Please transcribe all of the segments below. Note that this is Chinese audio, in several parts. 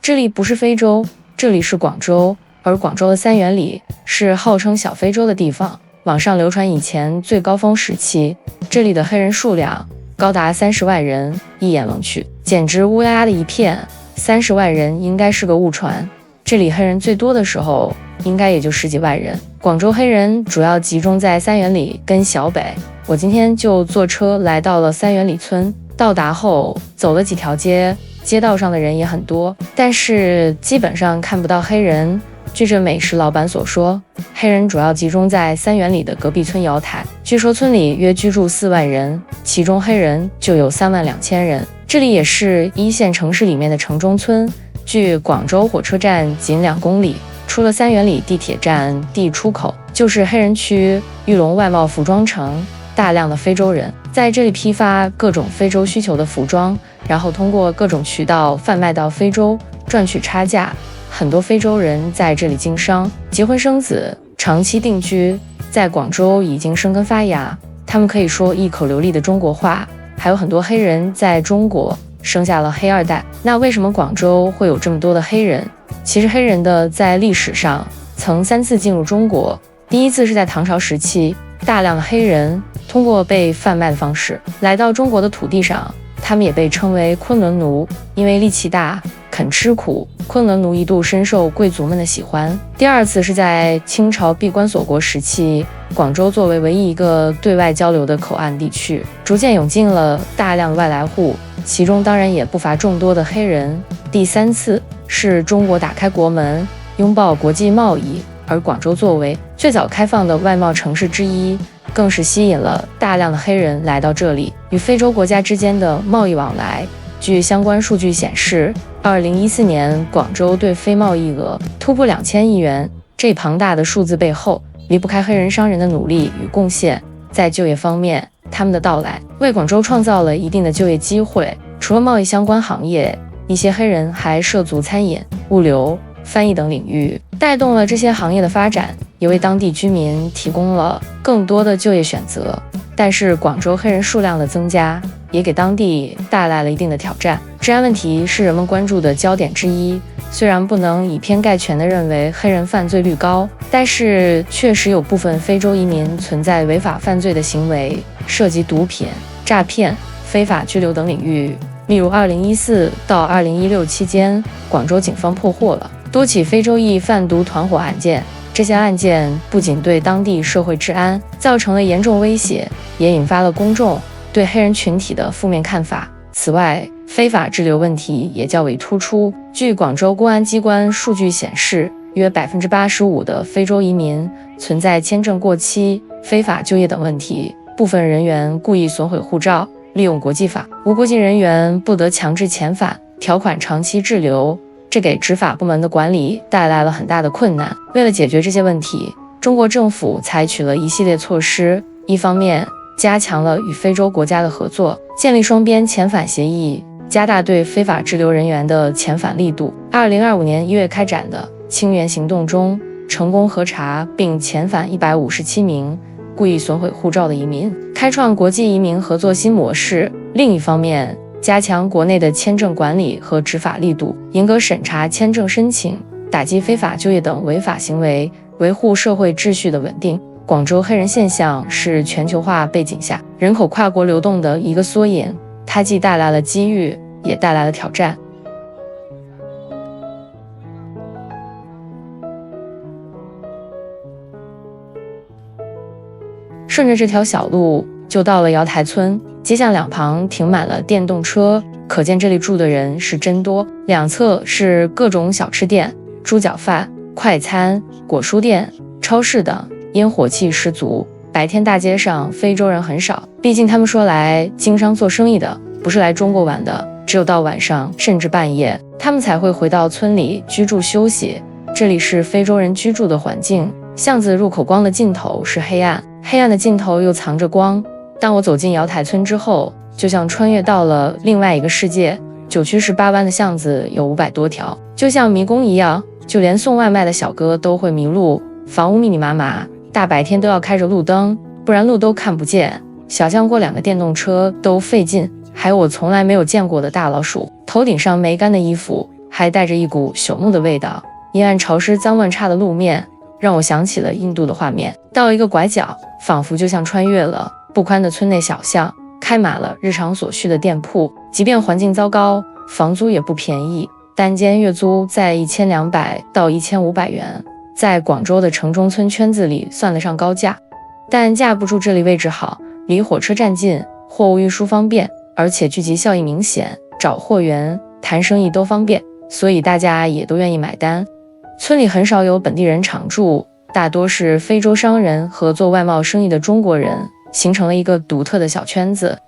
这里不是非洲，这里是广州，而广州的三元里是号称小非洲的地方。网上流传以前最高峰时期，这里的黑人数量高达30万人，一眼望去简直乌压压的一片。30万人应该是个误传，这里黑人最多的时候应该也就10几万人。广州黑人主要集中在三元里跟小北。我今天就坐车来到了三元里村，到达后走了几条街，街道上的人也很多，但是基本上看不到黑人。据这美食老板所说，黑人主要集中在三元里的隔壁村瑶台，据说村里约居住4万人，其中黑人就有3万2千人。这里也是一线城市里面的城中村，距广州火车站仅2公里，出了三元里地铁站地出口就是黑人区玉龙外贸服装城，大量的非洲人在这里批发各种非洲需求的服装，然后通过各种渠道贩卖到非洲，赚取差价。很多非洲人在这里经商、结婚生子、长期定居，在广州已经生根发芽，他们可以说一口流利的中国话，还有很多黑人在中国生下了黑二代。那为什么广州会有这么多的黑人？其实黑人的在历史上曾3次进入中国，第一次是在唐朝时期，大量的黑人通过被贩卖的方式来到中国的土地上，他们也被称为昆仑奴，因为力气大肯吃苦，昆仑奴一度深受贵族们的喜欢。第二次是在清朝闭关锁国时期，广州作为唯一一个对外交流的口岸地区，逐渐涌进了大量的外来户，其中当然也不乏众多的黑人。第三次是中国打开国门，拥抱国际贸易，而广州作为最早开放的外贸城市之一，更是吸引了大量的黑人来到这里，与非洲国家之间的贸易往来。据相关数据显示，2014年广州对非贸易额突破2000亿元，这庞大的数字背后离不开黑人商人的努力与贡献。在就业方面，他们的到来为广州创造了一定的就业机会，除了贸易相关行业，一些黑人还涉足餐饮、物流、翻译等领域，带动了这些行业的发展，也为当地居民提供了更多的就业选择。但是广州黑人数量的增加也给当地带来了一定的挑战，治安问题是人们关注的焦点之一。虽然不能以偏概全地认为黑人犯罪率高，但是确实有部分非洲移民存在违法犯罪的行为，涉及毒品、诈骗、非法拘留等领域。例如2014到2016期间，广州警方破获了多起非洲裔贩毒团伙案件，这些案件不仅对当地社会治安造成了严重威胁，也引发了公众对黑人群体的负面看法。此外，非法滞留问题也较为突出。据广州公安机关数据显示，约85%的非洲移民存在签证过期、非法就业等问题，部分人员故意损毁护照，利用国际法，无国籍人员不得强制遣返，条款长期滞留，这给执法部门的管理带来了很大的困难。为了解决这些问题，中国政府采取了一系列措施，一方面加强了与非洲国家的合作，建立双边遣返协议，加大对非法滞留人员的遣返力度。2025年1月开展的清源行动中，成功核查并遣返157名故意损毁护照的移民，开创国际移民合作新模式。另一方面，加强国内的签证管理和执法力度，严格审查签证申请，打击非法就业等违法行为，维护社会秩序的稳定。广州黑人现象是全球化背景下人口跨国流动的一个缩影，它既带来了机遇，也带来了挑战。顺着这条小路就到了瑶台村，街巷两旁停满了电动车，可见这里住的人是真多。两侧是各种小吃店、猪脚饭、快餐、果蔬店、超市等，烟火气十足。白天大街上非洲人很少，毕竟他们说来经商做生意的，不是来中国玩的，只有到晚上甚至半夜，他们才会回到村里居住休息。这里是非洲人居住的环境，巷子入口光的尽头是黑暗，黑暗的尽头又藏着光。当我走进瑶台村之后，就像穿越到了另外一个世界。9曲18弯的巷子有500多条，就像迷宫一样，就连送外卖的小哥都会迷路，房屋密密麻麻，大白天都要开着路灯，不然路都看不见。小巷过2个电动车都费劲，还有我从来没有见过的大老鼠，头顶上没干的衣服，还带着一股朽木的味道。阴暗潮湿、脏乱差的路面让我想起了印度的画面。到了一个拐角，仿佛就像穿越了不宽的村内小巷，开满了日常所需的店铺。即便环境糟糕，房租也不便宜，单间月租在1200到1500元，在广州的城中村圈子里算得上高价。但架不住这里位置好，离火车站近，货物运输方便，而且聚集效益明显，找货源、谈生意都方便，所以大家也都愿意买单。村里很少有本地人常住，大多是非洲商人和做外贸生意的中国人，形成了一个独特的小圈子。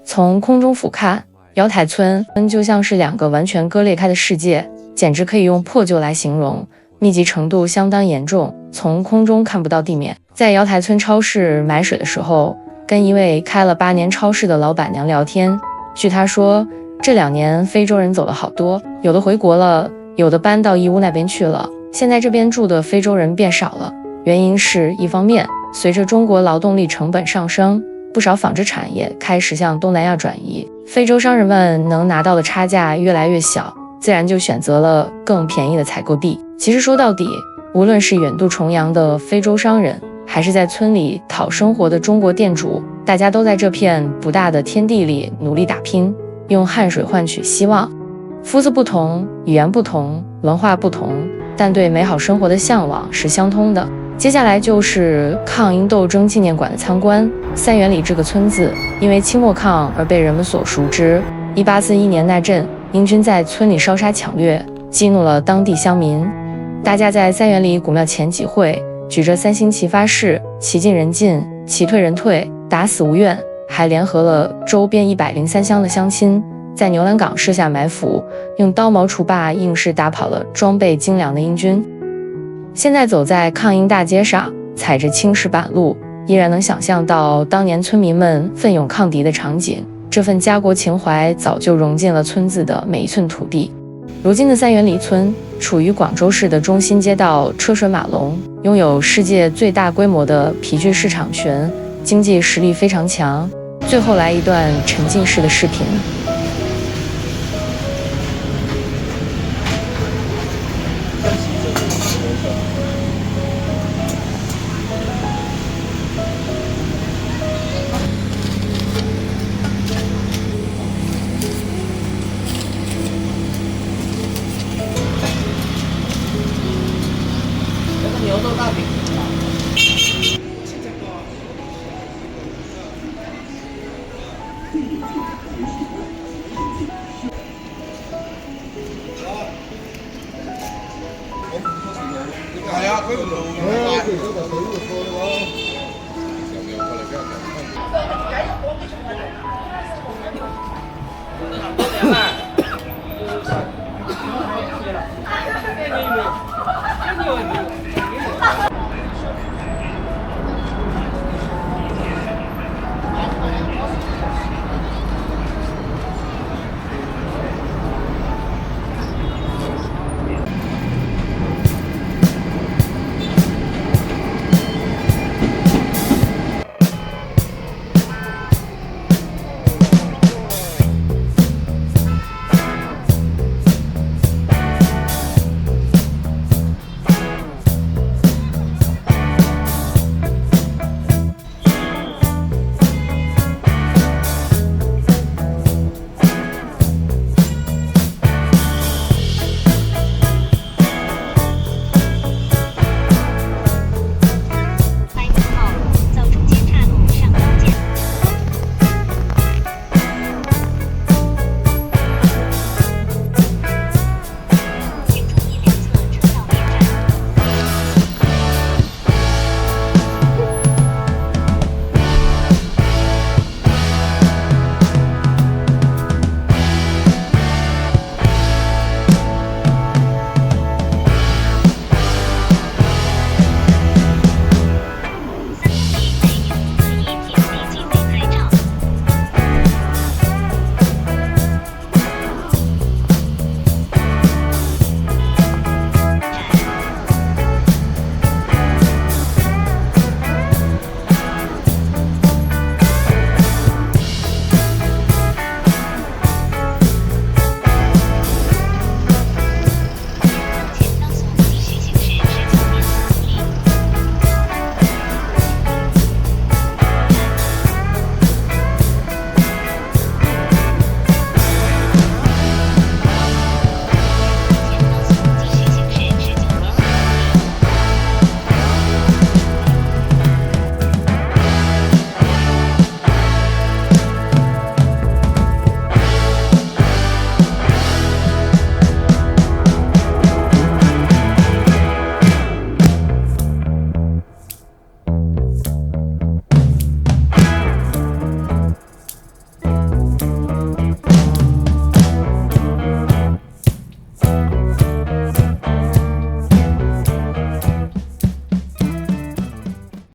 从空中俯瞰，瑶台村就像是两个完全割裂开的世界，简直可以用破旧来形容，密集程度相当严重，从空中看不到地面。在瑶台村超市买水的时候，跟一位开了8年超市的老板娘聊天，据她说，这2年非洲人走了好多，有的回国了，有的搬到义乌那边去了，现在这边住的非洲人变少了。原因是一方面，随着中国劳动力成本上升，不少纺织产业开始向东南亚转移，非洲商人们能拿到的差价越来越小，自然就选择了更便宜的采购地。其实说到底，无论是远渡重洋的非洲商人，还是在村里讨生活的中国店主，大家都在这片不大的天地里努力打拼，用汗水换取希望。肤色不同，语言不同，文化不同，但对美好生活的向往是相通的。接下来就是抗英斗争纪念馆的参观。三元里这个村子因为清末抗而被人们所熟知。1841年那阵，英军在村里烧杀抢掠，激怒了当地乡民，大家在三元里古庙前集会，举着3星旗发誓，旗进人进，旗退人退，打死无怨，还联合了周边103乡的乡亲，在牛栏岗设下埋伏，用刀矛锄把硬是打跑了装备精良的英军。现在走在抗英大街上，踩着青石板路，依然能想象到当年村民们奋勇抗敌的场景，这份家国情怀早就融进了村子的每一寸土地。如今的三元里村处于广州市的中心街道，车水马龙，拥有世界最大规模的皮具市场群，经济实力非常强。最后来一段沉浸式的视频。牛肉大饼。係啊，佢唔同嘅。佢嗰個水會錯嘅喎。上面過嚟俾人睇。